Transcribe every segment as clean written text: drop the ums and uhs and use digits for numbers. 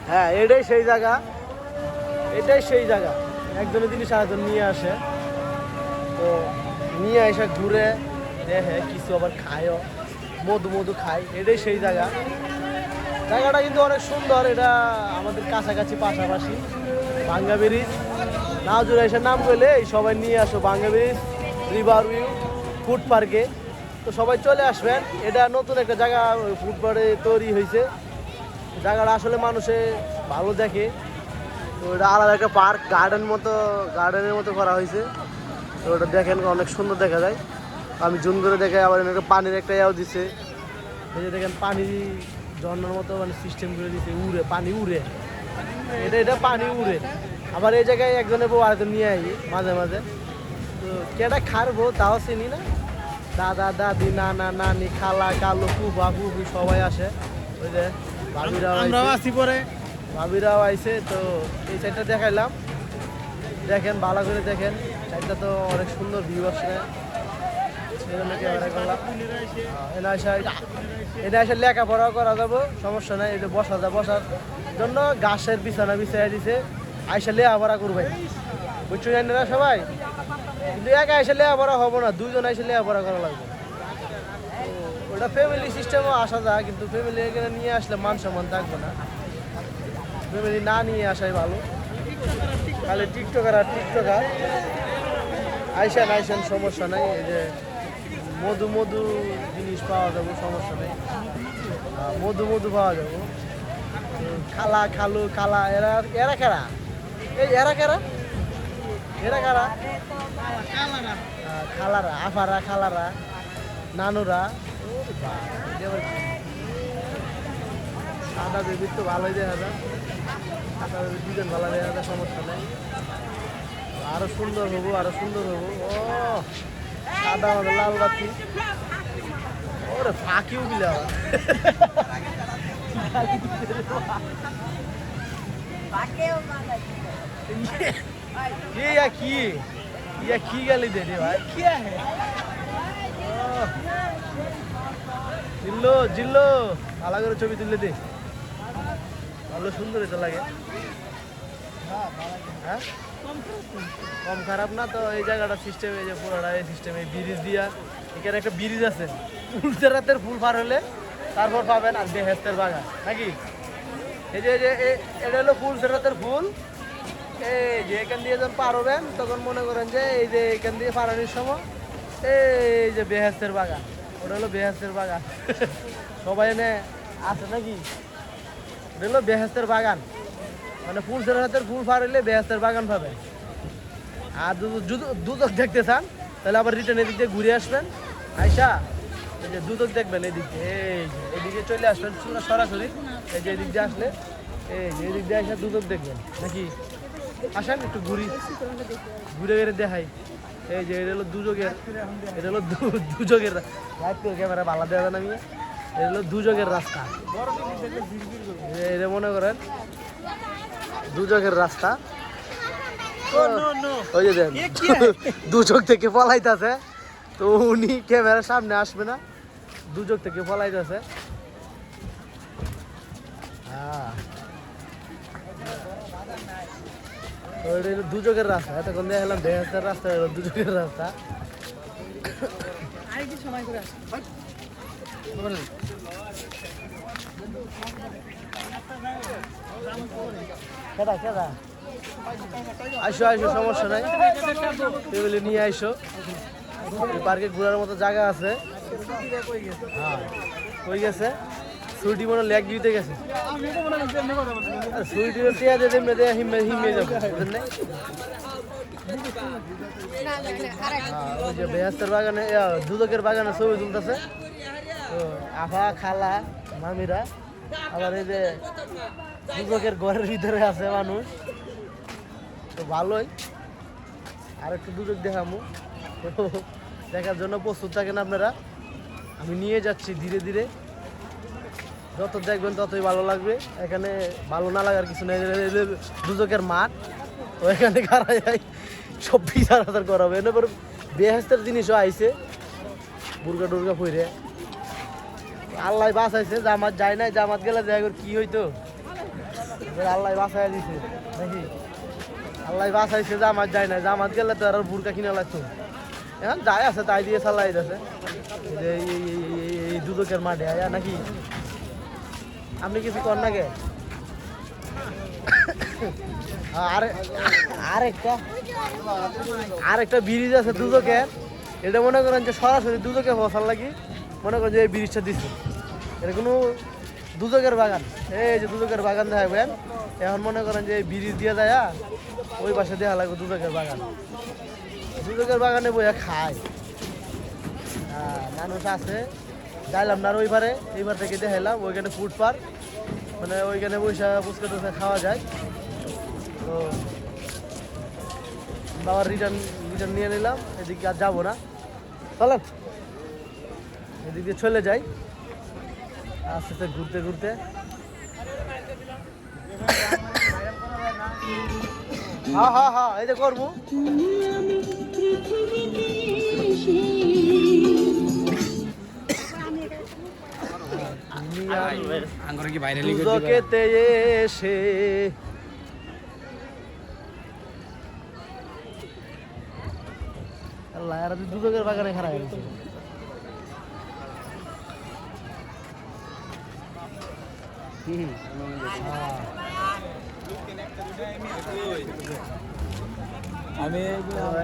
হ্যাঁ, এটাই সেই জায়গা, এটাই সেই জায়গা। একজনের জিনিস আরেকজন নিয়ে আসে, তো নিয়ে এসে ঘুরে দেখে, কিছু আবার খায়ও, মধু মধু খায়। এটাই সেই জায়গা। জায়গাটা কিন্তু অনেক সুন্দর। এটা আমাদের কাছাকাছি, পাশাপাশি ভাঙ্গা ব্রিজ। নাওজুর এসে নাম করলে এই সবাই নিয়ে আসো ভাঙ্গা ব্রিজ, রিভার ভিউ, ফুড পার্কে। তো সবাই চলে আসবেন। এটা নতুন একটা জায়গা ফুড পার্কে তৈরি হয়েছে। জায়গাটা আসলে মানুষে ভালো দেখে। তো এটা আলাদা একটা পার্ক, গার্ডেনের মতো করা হয়েছে। তো ওটা দেখেন, অনেক সুন্দর দেখা যায়। আমি জুম করে দেখে, আবার একটা পানির একটা ইয়াও দিছে। এই যে দেখেন, পানি ঝর্ণার মতো মানে সিস্টেম করে দিছে, উড়ে, পানি উড়ে। এটা পানি উড়ে। আবার এই জায়গায় একজনের বউ আরেকজন নিয়ে আই মাঝে মাঝে। তো কেটা খারবো তাও চিনি না। দাদা দাদি, নানা নানি, খালা কালু, ফুফা ফুফি সবাই আসে। ওই যে ভাবিরাও আইছে। তো এই সাইডটা দেখাইলাম, দেখেন ভালো করে দেখেন। সাইডটা তো অনেক সুন্দর ভিউ আসছে। এটা এসে লেখাপড়াও করা যাবো, সমস্যা নাই। এটা বসার জন্য গাছের বিছানা বিছাই দিছে। আইসা লেখাপড়া করবে, বুঝছো জানি না সবাই। কিন্তু একা এসে লেখাপড়া হবো না, দুইজন এসে লেখাপড়া করা লাগবে। ওটা ফ্যামিলি সিস্টেমও আসা যায়, কিন্তু ফ্যামিলি এখানে নিয়ে আসলে মান সম্মান থাকবে না। ফ্যামিলি না নিয়ে আসাই ভালো। খালি টিকটকার আইসেন, সমস্যা নাই। এই যে মধু জিনিস পাওয়া যাবে, সমস্যা নেই। মধু পাওয়া যাবে। খালা খালু খালা, এরা কারা? এই এরা কারা? খালারা, আফারা, খালারা, নানুরা। সাদা দেবীর তো ভালোই দেখা যায়, সাদা দেবীর দুজন ভালো দেখা যায়, সমস্যা নেই। আরো সুন্দর হবো। ও সাদা আমাদের লাল বাতি। ওরে ফাঁকিও গিলা কি গালি দে রে ভাই? জিল্লো ভালো করে ছবি তুলে দে, ভালো সুন্দর এটা লাগে। হ্যাঁ, কম খারাপ না তো। এই জায়গাটা সিস্টেম, এই যে পুরোটা এই সিস্টেম, এই ব্রিজ দিয়া, এখানে একটা ব্রিজ আছে। ফুলসেরাতের ফুল পার হলে তারপর পাবেন আর বেহেস্তের বাগান, নাকি? এই যে এটা হলো ফুলসেরাতের ফুল। এই যে এখান দিয়ে যখন পার হবেন, তখন মনে করেন যে এই যে এখান দিয়ে পারানোর সময় এই যে বেহেস্তের বাগান, ওটা হলো বেহেস্তের বাগান। সবাই এনে আছে নাকি? এটা হলো বেহেস্তের বাগান, মানে ফুলসেরাতের ফুল পার হইলে বেহেস্তের বাগান পাবেন। আর দুদক দেখতে চান, তাহলে আবার রিটার্ন এদিক দিয়ে ঘুরে আসবেন। আইসা এই যে দুদক দেখবেন, এদিকে চলে আসবেন সরাসরি। এই যে এদিক দিয়ে আসলে, এই যে এদিক দিয়ে আসা দুদক দেখবেন, নাকি? আসেন একটু ঘুরে দেখাই। এই যে এটা হলো দুযোগের ক্যামেরা ভালো দেওয়া যায় না। এটা হলো দুযোগের রাস্তা। এটা মনে করেন দুযোগের রাস্তা। ওই যে দেন, দুযোগ থেকে পলাইতেছে। তো উনি ক্যামেরার সামনে আসবে না, দুযোগ থেকে পলাইতেছে। হ্যাঁ, দুযোগের রাস্তা। এতক্ষণ দেখলাম বেহেস্তের রাস্তা, দুযোগের রাস্তা। আইসো, সমস্যা নাই, ফ্যামিলি নিয়ে আইসো। পার্কে ঘোরার মতো জায়গা আছে। হ্যাঁ, কই গেছে? সুইটি মনে লেগ দিতে গেছে। সুইটি হিমে যাবো, বুঝলেন না? ওই যে বেহেস্তের বাগানে, দুদকের বাগানে ছবি তুলতেছে। তো আফা, খালা, মামিরা। আবার এই যে দুদকের ঘরের ভিতরে আছে মানুষ। তো ভালোই, আর একটু দুদক দেখামু। তো দেখার জন্য প্রস্তুত থাকেন আপনারা। আমি নিয়ে যাচ্ছি ধীরে ধীরে। যত দেখবেন ততই ভালো লাগবে। এখানে ভালো না লাগার কিছু নেই। দুদকের মাঠ, তো এখানে কারা যায় সব বিচার করাবে। এনে পরে বেহেস্তের জিনিসও আইছে, বুর্গা টুর্গা ফইরে। আল্লাহ বাঁচাইছে, জামাত যায় নাই। জামাত গেলে দেখা কি হইতো। আল্লাহ বাঁচাই দিছে নাকি আল্লাহ বাঁচাইছে জামাত যায় না জামাত গেলে তো আর বুরকা কিনে লাগতো এখন যাই আছে তাই দিয়ে চালাই যাচ্ছে এই দুদকের মাঠে আয়া নাকি আপনি কিছু কর নাকি আরেকটা ব্রিজ আছে দুদকের এটা মনে করেন যে সরাসরি দুদকে ফসল লাগি মনে করেন যে এই ব্রিজটা দিচ্ছে এটা কোনো দুদকের বাগান এই যে দুদকের বাগান দেখাবেন এখন মনে করেন যে এই ব্রিজ দিয়ে যায় ওই পাশে দেখা লাগবে দুদকের দুদকের বাগানে বইয়া খায় মানুষ আছে যাইলাম না আর ওইবারে এইবার থেকে দেখাইলাম ওইখানে ফুড পার্ক মানে ওইখানে বৈশা ফুচকা টুচকা খাওয়া যায় তো বাবার রিটার্ন নিয়ে নিলাম এদিকে আর যাবো না চলেন এদিকে চলে যাই আস্তে আস্তে ঘুরতে ঘুরতে হ্যাঁ হ্যাঁ হ্যাঁ এই যে করবো দুদকেতে এসে আল্লাহ আর দুদকের বাগানে খারাপ গেছে আমি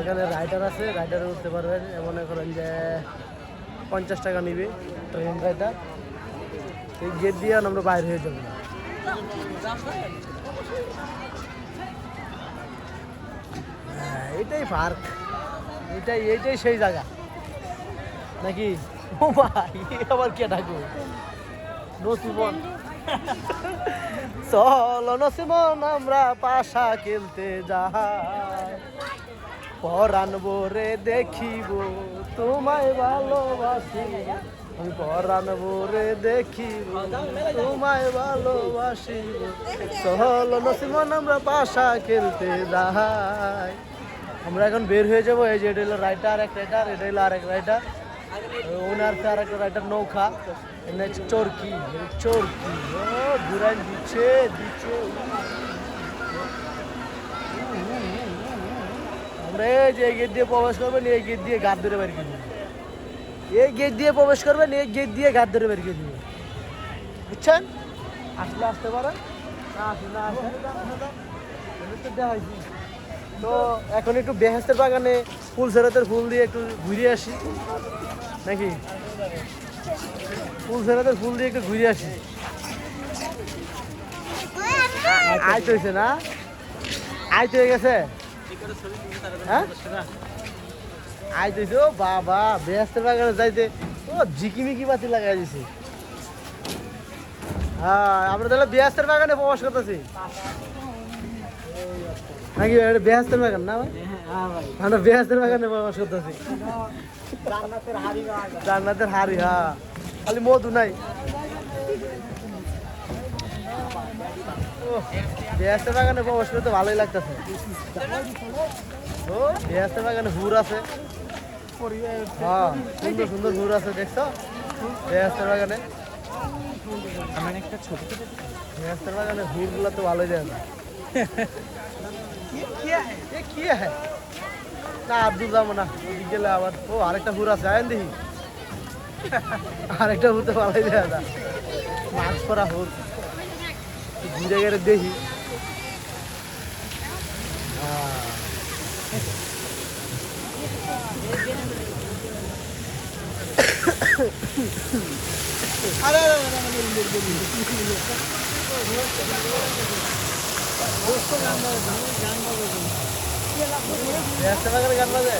এখানে রাইডার আছে রাইডারে উঠতে পারবেন মনে করেন যে 50 টাকা নিবে ট্রেন রাইডার এই গেট দিয়ে আমরা বাইরে হয়ে যাবো এইটাই পার্ক এইটাই সেই জায়গা নাকি ও ভাই আবার কে ডাকবো নসিমন চলো নসিমন আমরা পাশা খেলতে যাই পরাণ বোরে দেখিব তোমায় ভালোবাসি আমি পরাণ বোরে দেখিব তোমায় ভালোবাসি চলো নসিমন আমরা পাশা খেলতে যাই আমরা এখন বের হয়ে যাবো এই যে এটা হলো রাইটার এক রাইটার এটা হলো আরেক রাইটার ওনার আর একটা রাইটার নৌকা চরকি ঘুরাই দিচ্ছে আমরা এই যে গেট দিয়ে প্রবেশ করবেন এই গেট দিয়ে গাছ ধরে বেরিয়ে দিবে এই গেট দিয়ে প্রবেশ করবেন এই গেট দিয়ে গাছ ধরে বেরিয়ে দিবে বুঝছেন আসলে আসতে পারেন না আসলে না আসে তো এখন একটু বেহেস্তের বাগানে ফুল সেরাতের ফুল দিয়ে একটু ঘুরে আসি নাকি ফুল সেরাতের ফুল দিয়ে একটু ঘুরে আসি আইতে হয়েছে না আইতে হয়ে গেছে হ্যাঁ আইতে হয়েছে ও বাবা বেহেস্তের বাগানে যাইতে ও ঝিকিমিকি বাতি লাগাই দিছে হ্যাঁ আমরা তাহলে বেহেস্তের বাগানে প্রবেশ করতেছি নাকি বেহেস্তের বাগান না ভাই আমরা বেহেস্তের বাগানে প্রবেশ করতেছি জান্নাতের হাড়ি হ্যাঁ খালি মধু নাই বেহেস্তের বাগানে প্রবেশ করতে ভালোই লাগতেছে ও বেহেস্তের বাগানে হুর আছে হ্যাঁ সুন্দর সুন্দর হুর আছে দেখছো বেহেস্তের বাগানে বেহেস্তের বাগানে হুরগুলো তো ভালোই যায় না কি হ্যাঁ না আব্দুল যাবো না ওদিকে গেলে আবার ও আরেকটা হুর আছে আয়েন দেখি আরেকটা হুর তো ভালোই যায় না মাছ করা হুর ঘুরে গেলে দেখি গান বাজে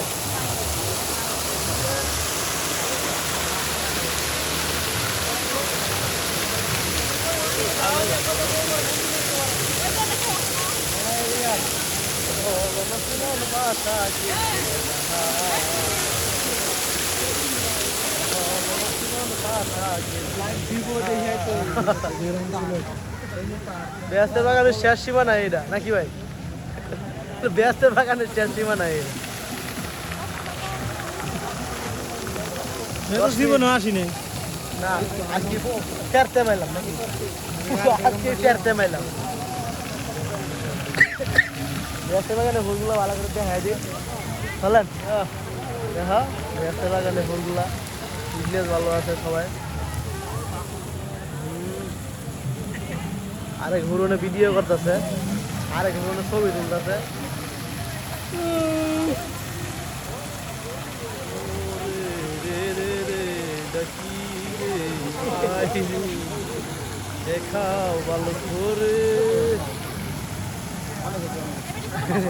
বেহেস্তের বাগানের শেষ সীমা নাই এটা নাকি ভাই বেহেস্তের বাগানের শেষ সীমা নাই জীবন আসিনি না আজকে ফেরতে মাইলাম নাকি আজকে ফেরতে মাইলাম ব্যস্ত বাগানে ফুলগুলো ভালো করে দেখাই দিই চলেন দেখা ব্যস্ত বাগানে ফুলগুলা বিজনেস ভালো আছে সবাই আরেক হুরনে ভিডিও করতেছে আরেক হুরনে ছবি তুলতেছে দেখাও ভালো করে